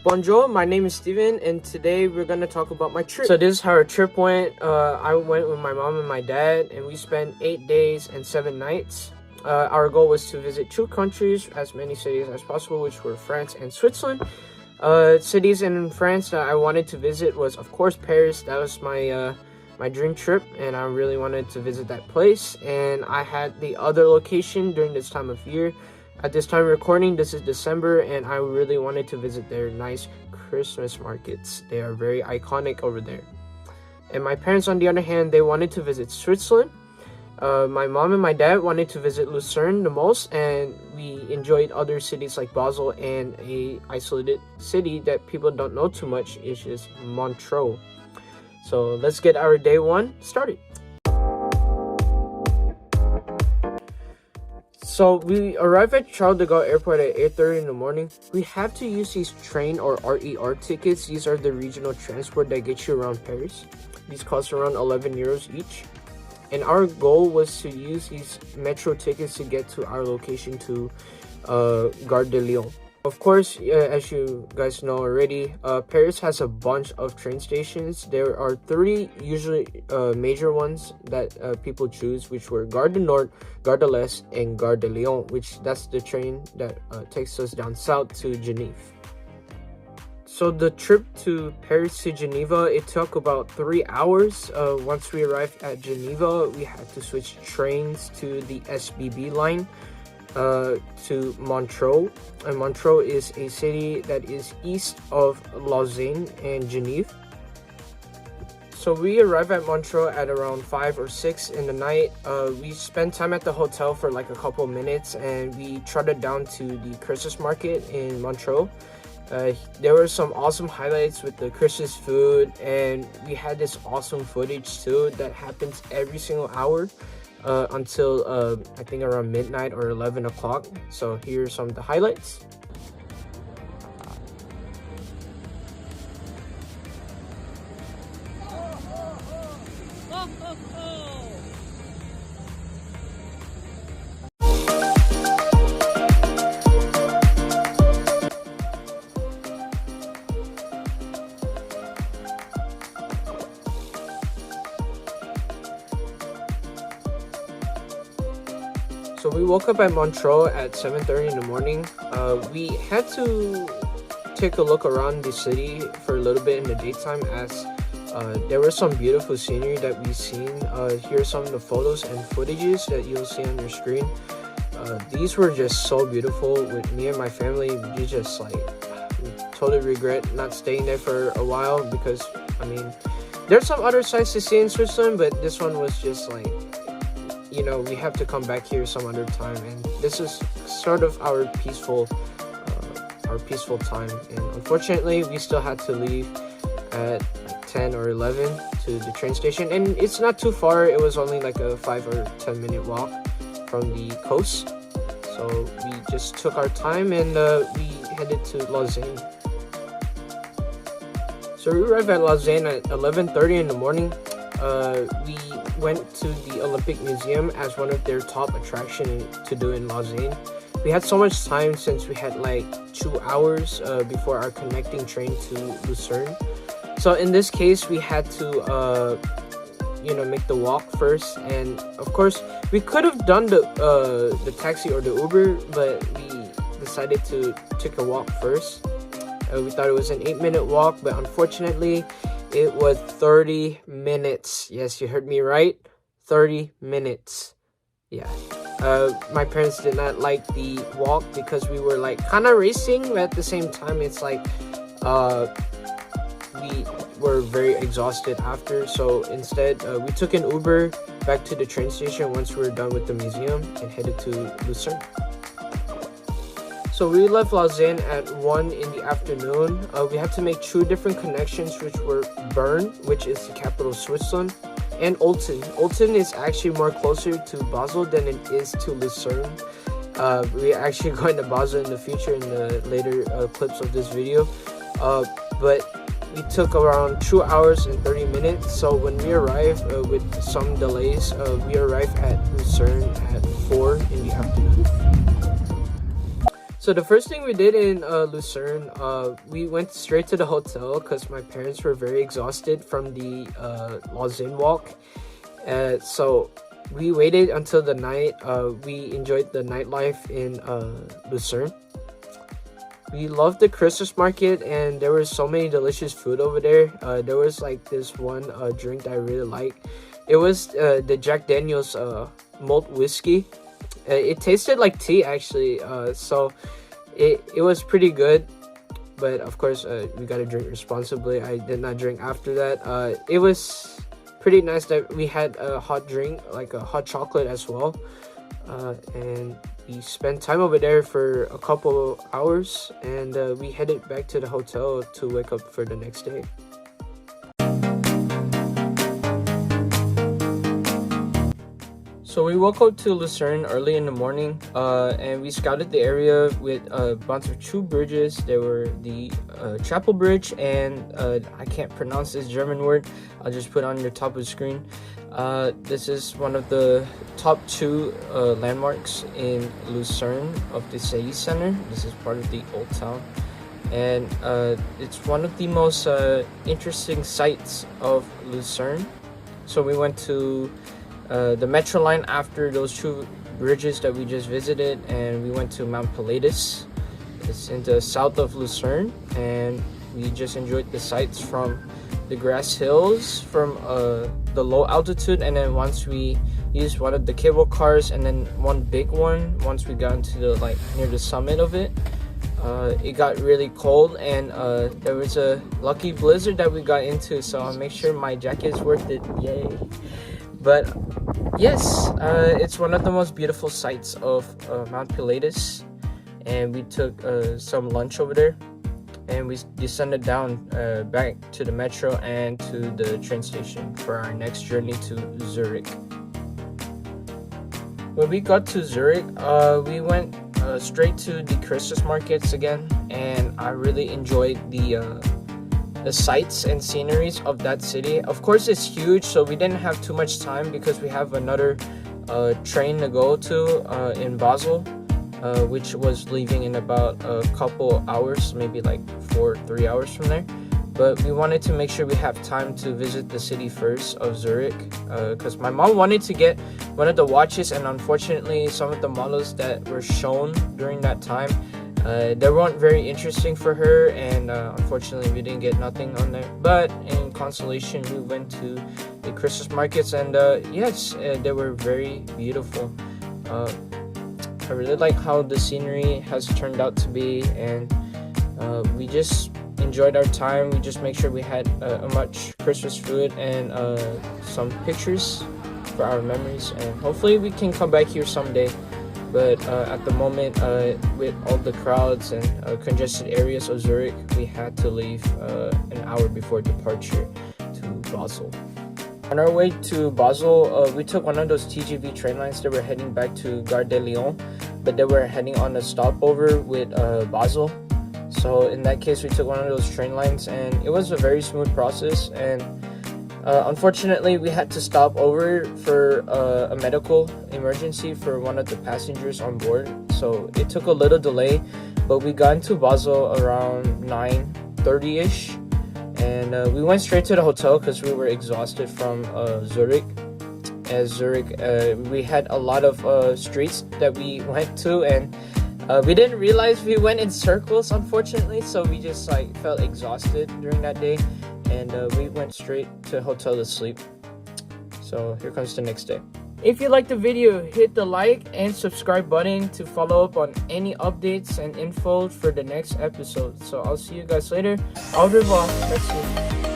Bonjour, my name is Steven, and today we're going to talk about my trip. So this is how our trip went. I went with my mom and my dad, and we spent 8 days and 7 nights. Our goal was to visit 2 countries, as many cities as possible, which were France and Switzerland. Cities in France that I wanted to visit was, of course, Paris. That was my dream trip, and I really wanted to visit that place. And I had the other location during this time of year. At this time of recording, this is December, and I really wanted to visit their nice Christmas markets. They are very iconic over there. And my parents, on the other hand, they wanted to visit Switzerland. My mom and my dad wanted to visit Lucerne the most, and we enjoyed other cities like Basel and a isolated city that people don't know too much, which is Montreux. So let's get our day 1 started. So we arrived at Charles de Gaulle Airport at 8:30 in the morning. We have to use these train or RER tickets. These are the regional transport that get you around Paris. These cost around 11 euros each. And our goal was to use these metro tickets to get to our location to Gare de Lyon. Of course, as you guys know already, Paris has a bunch of train stations. There are 3 usually major ones that people choose, which were Gare du Nord, Gare de l'Est, and Gare de Lyon, which that's the train that takes us down south to Geneva. So the trip to Paris to Geneva, it took about 3 hours. Once we arrived at Geneva, we had to switch trains to the SBB line to Montreux. And Montreux is a city that is east of Lausanne and Geneva. So we arrived at Montreux at around 5 or 6 in the night. We spent time at the hotel for like a couple minutes, and we trotted down to the Christmas market in Montreux. There were some awesome highlights with the Christmas food, and we had this awesome footage too that happens every single hour until I think around midnight or 11 o'clock. So here are some of the highlights. So we woke up at Montreux at 7:30 in the morning. We had to take a look around the city for a little bit in the daytime, as there was some beautiful scenery that we've seen. Here are some of the photos and footages that you'll see on your screen. These were just so beautiful. With me and my family, we just we totally regret not staying there for a while, because I mean, there's some other sites to see in Switzerland, but this one was just like, you know, we have to come back here some other time, and this is sort of our peaceful time. And unfortunately, we still had to leave at 10 or 11 to the train station, and it's not too far. It was only like a 5 or 10 minute walk from the coast. So we just took our time, and we headed to Lausanne. So we arrived at Lausanne at 11:30 in the morning. We went to the Olympic Museum as one of their top attractions to do in Lausanne. We had so much time since we had like 2 hours before our connecting train to Lucerne. So in this case, we had to make the walk first, and of course we could have done the taxi or the Uber, but we decided to take a walk first. We thought it was an 8-minute walk, but unfortunately it was 30 minutes. Yes, you heard me right. 30 minutes. Yeah. My parents did not like the walk because we were like kind of racing, but at the same time, it's like we were very exhausted after. So instead, we took an Uber back to the train station once we were done with the museum and headed to Lucerne. So we left Lausanne at 1 in the afternoon. We had to make 2 different connections, which were Bern, which is the capital of Switzerland, and Olten. Olten is actually more closer to Basel than it is to Lucerne. We're actually going to Basel in the future in the later clips of this video. But we took around 2 hours and 30 minutes. So when we arrived with some delays, we arrived at Lucerne at 4 in the afternoon. So the first thing we did in Lucerne, we went straight to the hotel because my parents were very exhausted from the Lausanne walk. So we waited until the night. We enjoyed the nightlife in Lucerne. We loved the Christmas market, and there were so many delicious food over there. There was like this one drink that I really liked. It was the Jack Daniel's malt whiskey. It tasted like tea actually, so it was pretty good. But of course, we gotta drink responsibly. I did not drink after that. It was pretty nice that we had a hot drink, like a hot chocolate as well, and we spent time over there for a couple of hours, and we headed back to the hotel to wake up for the next day. So we woke up to Lucerne early in the morning, and we scouted the area with a bunch of two bridges. There were the Chapel Bridge and I can't pronounce this German word. I'll just put it on your top of the screen. This is one of the top two landmarks in Lucerne of the city center. This is part of the old town, and it's one of the most interesting sites of Lucerne. So we went to the metro line after those two bridges that we just visited, and we went to Mt.Pilatus. It's in the south of Lucerne, and we just enjoyed the sights from the grass hills from the low altitude, and then once we used one of the cable cars, and then one big one once we got into the near the summit of it. It got really cold, and there was a lucky blizzard that we got into, so I'll make sure my jacket is worth it. Yay. But yes, it's one of the most beautiful sights of Mt.Pilatus, and we took some lunch over there, and we descended down back to the metro and to the train station for our next journey to Zurich. When we got to Zurich, we went straight to the Christmas markets again, and I really enjoyed the sights and sceneries of that city. Of course, it's huge, so we didn't have too much time because we have another train to go to in Basel, which was leaving in about a couple hours, maybe like 3 hours from there. But we wanted to make sure we have time to visit the city first of Zurich, because my mom wanted to get one of the watches, and unfortunately some of the models that were shown during that time, they weren't very interesting for her, and unfortunately we didn't get nothing on there. But in consolation, we went to the Christmas markets, and yes, they were very beautiful. I really like how the scenery has turned out to be, and we just enjoyed our time. We just make sure we had a much Christmas food and some pictures for our memories, and hopefully we can come back here someday. But at the moment, with all the crowds and congested areas of Zurich, we had to leave an hour before departure to Basel. On our way to Basel, we took one of those TGV train lines that were heading back to Gare de Lyon, but they were heading on a stopover with Basel. So in that case, we took one of those train lines, and it was a very smooth process. And unfortunately, we had to stop over for a medical emergency for one of the passengers on board. So it took a little delay, but we got into Basel around 9:30ish, and we went straight to the hotel because we were exhausted from Zurich. As Zurich, we had a lot of streets that we went to, and we didn't realize we went in circles, unfortunately, so we just felt exhausted during that day, and we went straight to hotel to sleep. So here comes the next day. If you liked the video, hit the like and subscribe button to follow up on any updates and info for the next episode. So I'll see you guys later. Au revoir. Merci.